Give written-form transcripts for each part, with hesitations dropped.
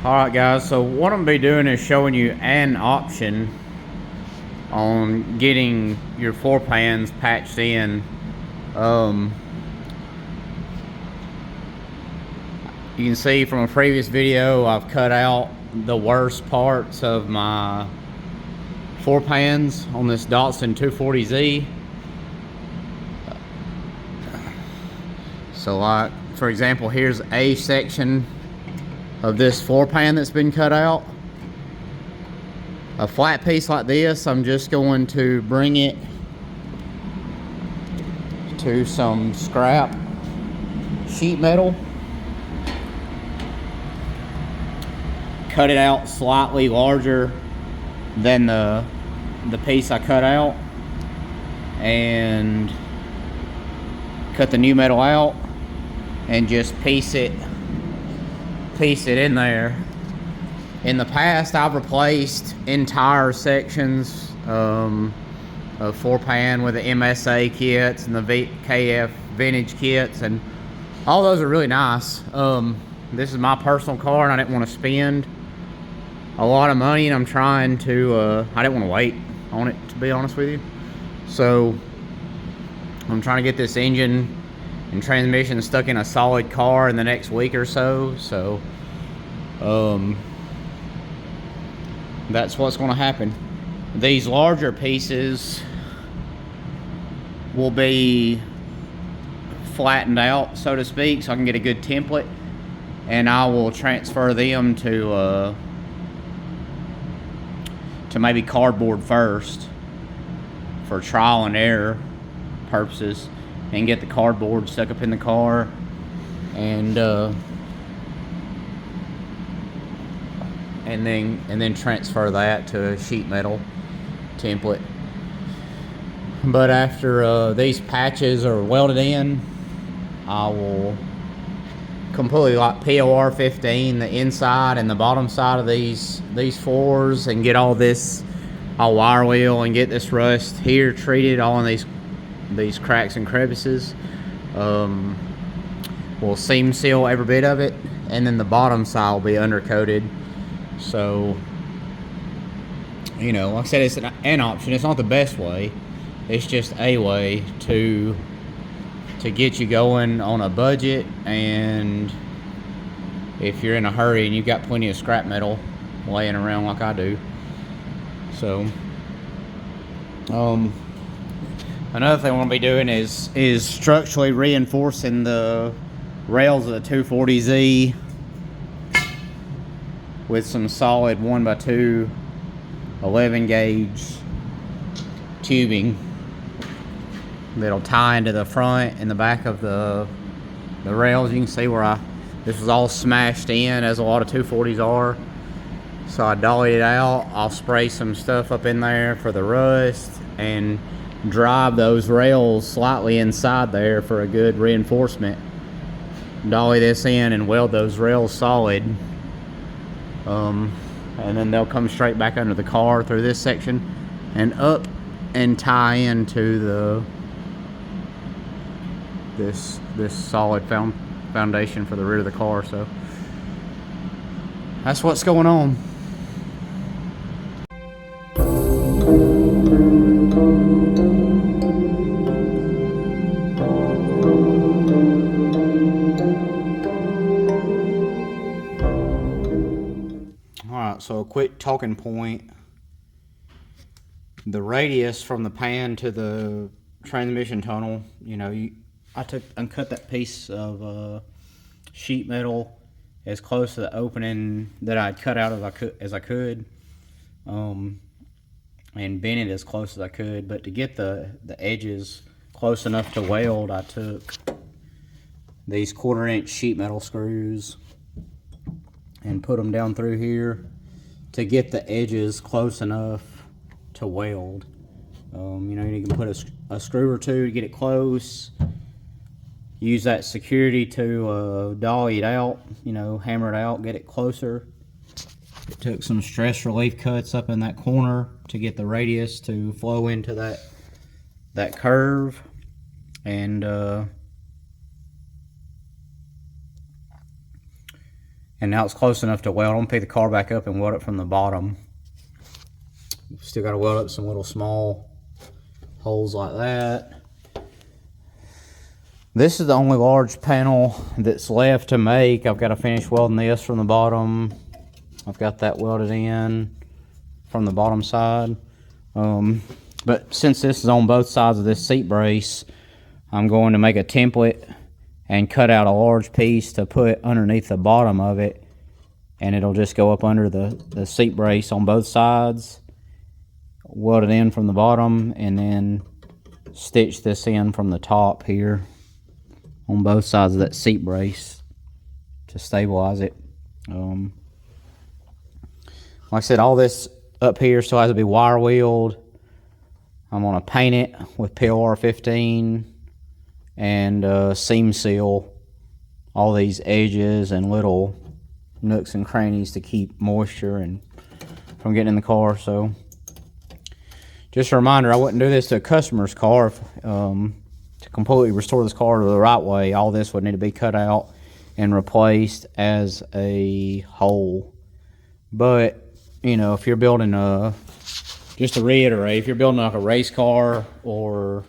Alright guys, so what I'm going to be doing is showing you an option on getting your floor pans patched in. You can see from a previous video I've cut out the worst parts of my floor pans on this Datsun 240Z. So like, for example, here's a section of this floor pan that's been cut out. A flat piece like this, I'm just going to bring it to some scrap sheet metal, cut it out slightly larger than the piece I cut out, and cut the new metal out and just piece it in there. In the past, I've replaced entire sections of floor pan with the MSA kits and the KF vintage kits, and all those are really nice. This is my personal car, and I didn't want to spend a lot of money, and I'm trying to I didn't want to wait on it, to be honest with you. So I'm trying to get this engine and transmission stuck in a solid car in the next week or so. So that's what's going to happen. These larger pieces will be flattened out, so to speak, so I can get a good template, and I will transfer them to maybe cardboard first for trial and error purposes, and get the cardboard stuck up in the car, and then transfer that to a sheet metal template. But after these patches are welded in, I will completely like POR 15 the inside and the bottom side of these floors, and get all this, I'll wire wheel and get this rust here treated all in these cracks and crevices. We'll seam seal every bit of it, and then the bottom side will be undercoated. So, you know, like I said, it's an option. It's not the best way. It's just a way to get you going on a budget, and if you're in a hurry and you've got plenty of scrap metal laying around like I do. So, another thing I want to be doing is structurally reinforcing the rails of the 240Z with some solid 1x2 11 gauge tubing that'll tie into the front and the back of the rails. You can see where this was all smashed in, as a lot of 240s are. So I dollied it out. I'll spray some stuff up in there for the rust and drive those rails slightly inside there for a good reinforcement. Dolly this in and weld those rails solid. And then they'll come straight back under the car through this section and up and tie into this solid foundation for the rear of the car. So that's what's going on. Alright, so a quick talking point. The radius from the pan to the transmission tunnel, you know, I took and cut that piece of sheet metal as close to the opening that I'd cut out as I could, and bent it as close as I could. But to get the edges close enough to weld, I took these 1/4-inch sheet metal screws and put them down through here to get the edges close enough to weld. You know, you can put a screw or two to get it close. Use that security to dolly it out, you know, hammer it out, get it closer. It took some stress relief cuts up in that corner to get the radius to flow into that curve. And And now it's close enough to weld. I'm gonna pick the car back up and weld it from the bottom. Still gotta weld up some little small holes like that. This is the only large panel that's left to make. I've got to finish welding this from the bottom. I've got that welded in from the bottom side. But since this is on both sides of this seat brace, I'm going to make a template and cut out a large piece to put underneath the bottom of it, and it'll just go up under the seat brace on both sides, weld it in from the bottom, and then stitch this in from the top here on both sides of that seat brace to stabilize it. Like I said, all this up here still has to be wire wheeled. I'm gonna paint it with PLR 15 and seam seal all these edges and little nooks and crannies to keep moisture and from getting in the car. So just a reminder, I wouldn't do this to a customer's car. If, to completely restore this car to the right way, all this would need to be cut out and replaced as a whole. But you know, if you're building a, just to reiterate, if you're building like a race car or,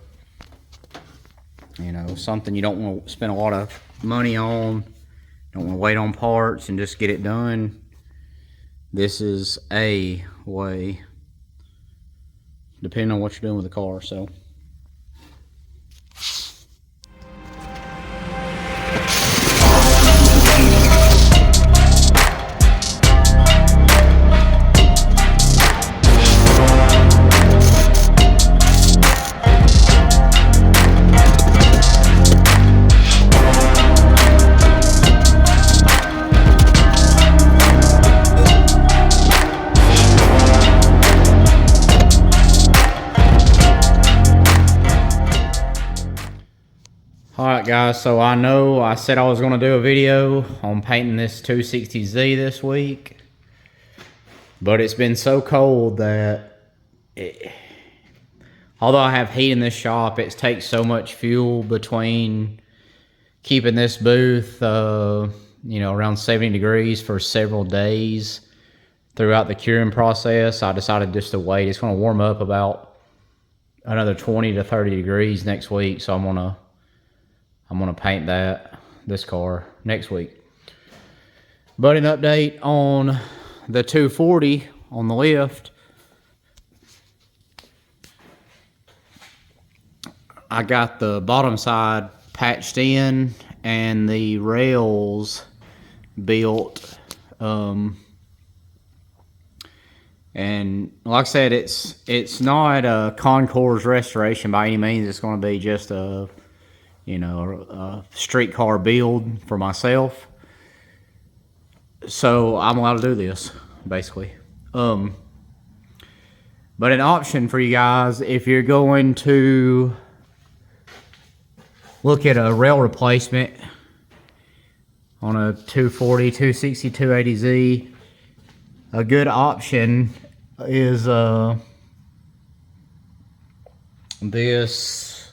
you know, something you don't want to spend a lot of money on, don't want to wait on parts and just get it done, this is a way, depending on what you're doing with the car. So alright guys, so I know I said I was going to do a video on painting this 260Z this week, but it's been so cold that although I have heat in this shop, it takes so much fuel between keeping this booth you know, around 70 degrees for several days throughout the curing process. I decided just to wait. It's going to warm up about another 20 to 30 degrees next week, so I'm gonna paint this car next week. But an update on the 240 on the lift. I got the bottom side patched in and the rails built. And like I said, it's not a Concours restoration by any means. It's going to be just a, you know, a street car build for myself. So I'm allowed to do this, basically. But an option for you guys, if you're going to look at a rail replacement on a 240, 260, 280Z, a good option is this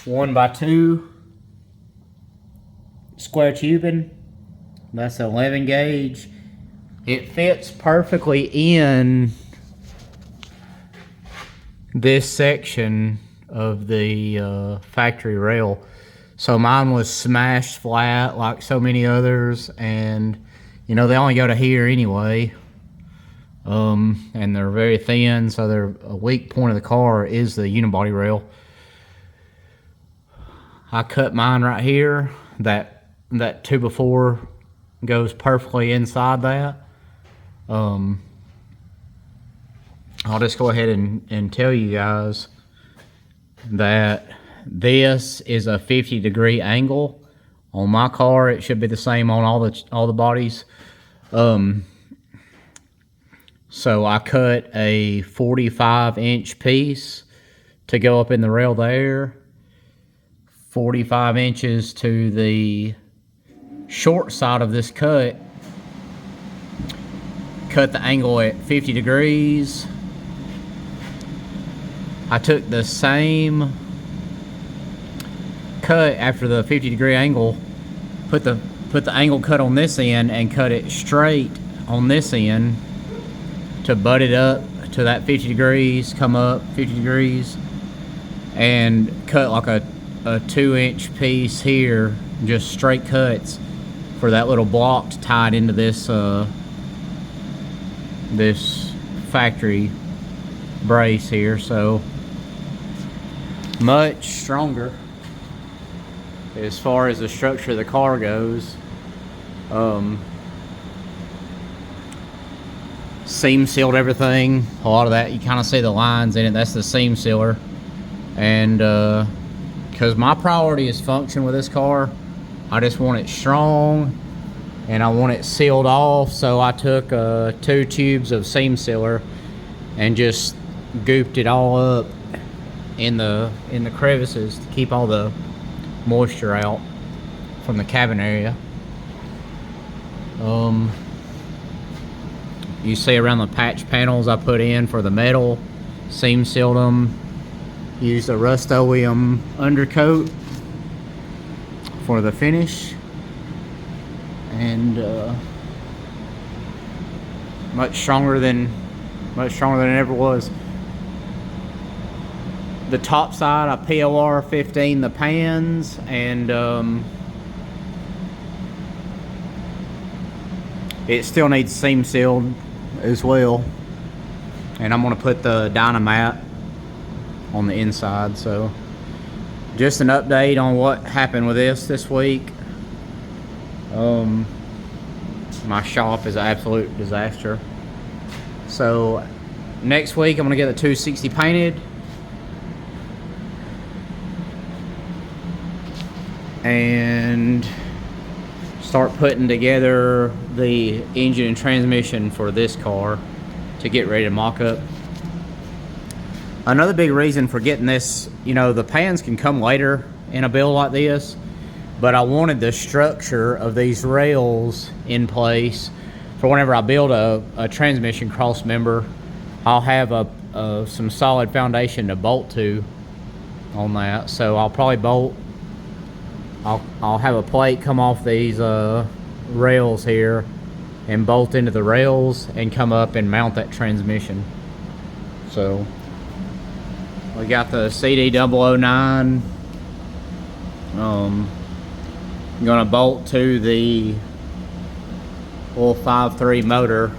1x2 square tubing. That's 11 gauge. It fits perfectly in this section of the factory rail. So mine was smashed flat like so many others, and you know, they only go to here anyway. And they're very thin, so they're a weak point of the car is the unibody rail. I cut mine right here. That 2x4 goes perfectly inside that. I'll just go ahead and tell you guys that this is a 50-degree angle. On my car, it should be the same on all the bodies. So I cut a 45-inch piece to go up in the rail there. 45 inches to the short side of this cut. Cut the angle at 50 degrees. I took the same cut after the 50-degree angle, put the put the angle cut on this end and cut it straight on this end to butt it up to that 50 degrees, come up 50 degrees, and cut like a 2-inch piece here, just straight cuts for that little block to tie it into this this factory brace here. So much stronger as far as the structure of the car goes. Seam sealed everything. A lot of that, you kind of see the lines in it. That's the seam sealer. And because my priority is function with this car, I just want it strong and I want it sealed off. So I took 2 tubes of seam sealer and just gooped it all up in the crevices to keep all the moisture out from the cabin area. You see around the patch panels I put in for the metal, seam sealed them, used a Rust-Oleum undercoat for the finish, and much stronger than it ever was. The top side I POR 15 the pans, and it still needs seam sealed as well. And I'm gonna put the Dynamat on the inside. So just an update on what happened with this week. My shop is an absolute disaster. So next week I'm gonna get the 260 painted, and start putting together the engine and transmission for this car to get ready to mock up. Another big reason for getting this, you know, the pans can come later in a build like this, but I wanted the structure of these rails in place for whenever I build a transmission cross member. I'll have some solid foundation to bolt to on that. So I'll probably bolt, I'll have a plate come off these rails here and bolt into the rails and come up and mount that transmission. So we got the CD009. I'm gonna bolt to the little 5.3 motor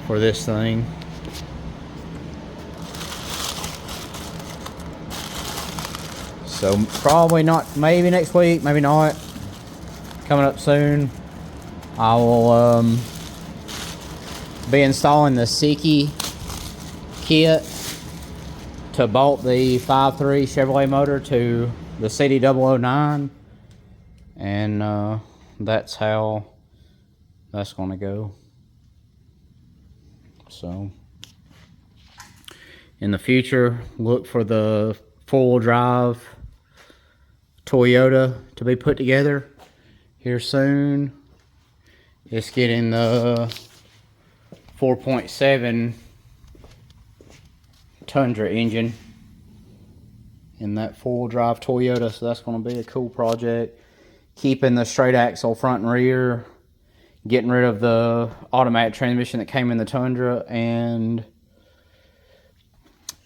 for this thing. So probably not, maybe next week, maybe not. Coming up soon. I will be installing the Siki kit to bolt the 5.3 Chevrolet motor to the CD009, and that's how that's gonna go. So in the future, look for the 4-wheel drive Toyota to be put together here soon. It's getting the 4.7 Tundra engine in that 4-wheel drive Toyota, so that's going to be a cool project. Keeping the straight axle front and rear, getting rid of the automatic transmission that came in the Tundra, and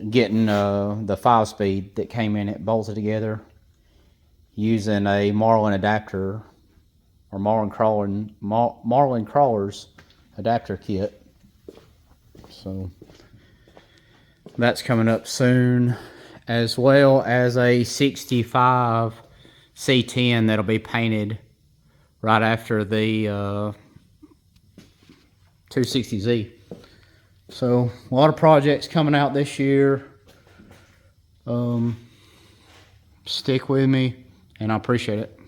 getting the 5-speed that came in it bolted together using a Marlin adapter, or Marlin Crawler's adapter kit. So that's coming up soon, as well as a 65 C10 that'll be painted right after the 260Z. So a lot of projects coming out this year. Stick with me, and I appreciate it.